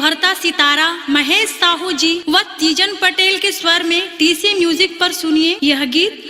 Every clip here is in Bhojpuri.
उभरता सितारा महेश साहू जी व तीजन पटेल के स्वर में टीसी म्यूजिक पर सुनिए यह गीत।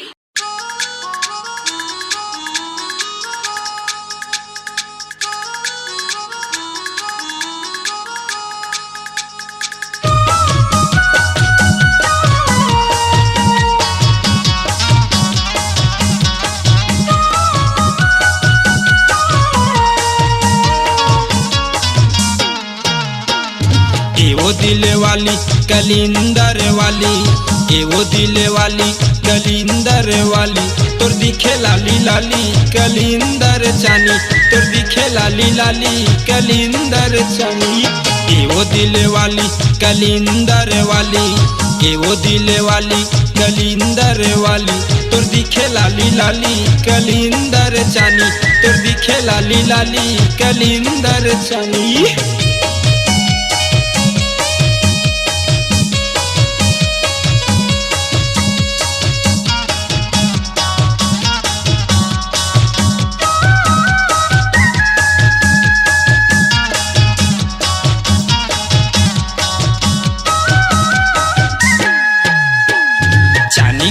वो दिल वाली कलिंदर वाली, वो दिल वाली कलिंदर वाली, तोर दिखे लाली लाली कलिंदर चानी, तोर दिखे लाली लाली कलिंदर चानी। वो दिल वाली कलिंदर वाली, वो दिल वाली कलिंदर वाली, तोर दिखे लाली लाली कलिंदर चानी, तोर दिखे लाली लाली कलिंदर चानी।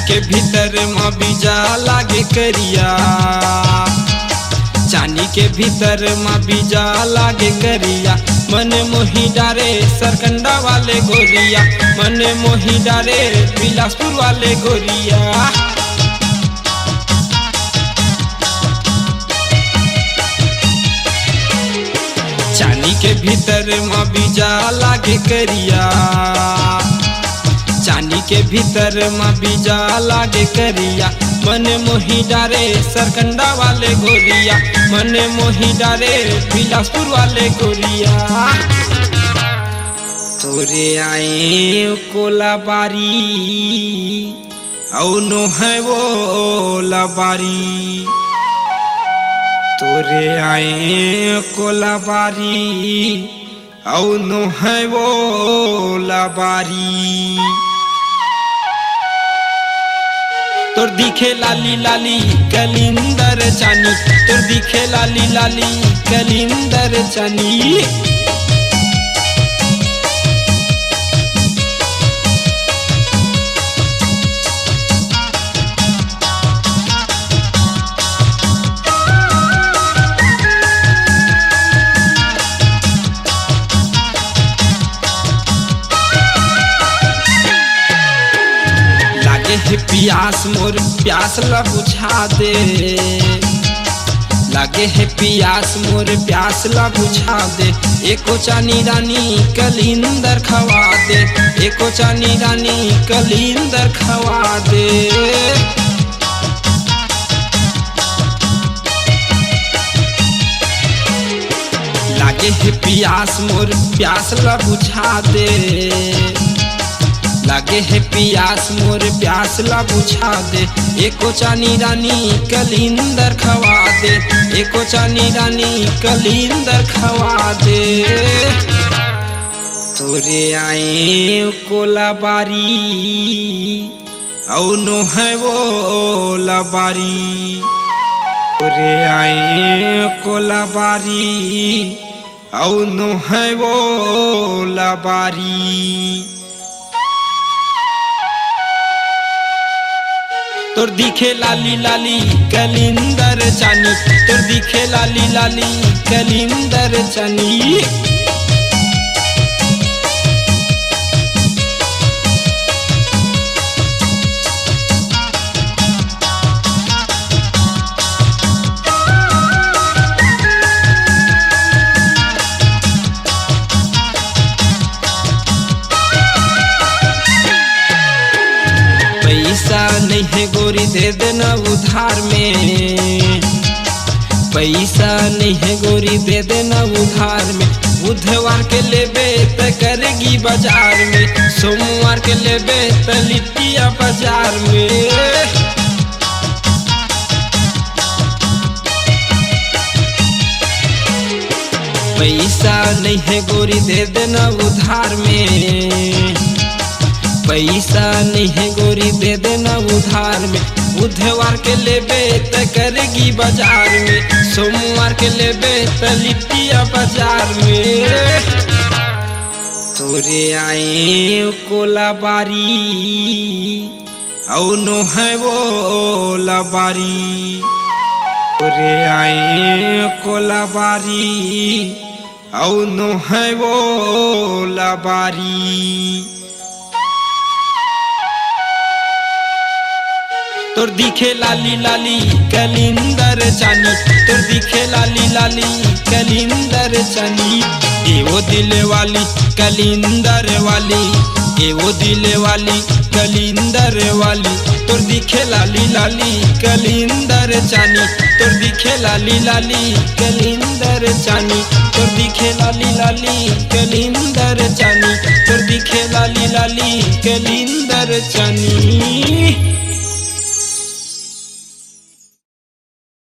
के भीतर माँ बीजा लागे करिया, चानी के भीतर माँ बीजा लागे करिया, मन मोही डारे सरकंडा वाले गोरिया, मन मोही डारे बिलासपुर वाले गोरिया। चानी के भीतर माँ बीजा लागे करिया, चानी के भीतर माँ बीजा लागे करिया, मन मोही डारे सरकंडा वाले गोरिया, मन मोही डारे बिलासपुर वाले गोरिया। तोरे आए कोलाबारी औ नो है वो लाबारी, तोरे आए कोलाबारी औ नो है वो लाबारी। तोर दिखे लाली लाली कलिंदर चानी, तोर दिखे लाली लाली कलिंदर चानी। प्यास मोर प्यास ला बुझा दे, लागे है प्यास मोर प्यास ला बुझा दे, एको चानी रानी कलिंदर खवा दे, एको चानी रानी कलिंदर खवा दे। लागे है प्यास मोर प्यास ला बुझा दे, लागे है प्यास मोर प्यास ला बुझा दे, एको चानी रानी कलिंदर खवा दे, एको चानी रानी कलिंदर खवा दे। तोरे आए कोलाबारी औ नो है वो लाबारी, तोरे आए कोलाबारी औ नो है वो लाबारी। तोर दिखे लाली लाली कलिंदर चानी, तोर दिखे लाली लाली कलिंदर चानी। पैसा नहीं है गोरी दे देना उधार में, पैसा नहीं है गोरी दे देना उधार में, बुधवार के लेबे त करेगी बाजार में, सोमवार के लेबे त लिट्टिया बाजार में। पैसा नहीं है गोरी दे देना उधार में, पैसा नहीं है गोरी दे देना उधार में, बुधवार के लेबे त करेगी बाजार में, सोमवार के लेबे त लिट्टिया बाजार में। तोरे आए कोलाबारी औ नो है वो लाबारी तोरे आए कोलाबारी औ नो है वो लाबारी तोर दिखे लाली लाली कलिंदर चानी तोर दिखे लाली लाली कलिंदर चानी एवो दिल वाली कलिंदर वाली एवो दिल वाली कलिंदर वाली तोर दिखे लाली लाली कलिंदर चानी तोर दिखे लाली लाली कलिंदर चानी तोर दिखे लाली लाली कलिंदर चानी तोर दिखे लाली लाली कलिंदर चानी।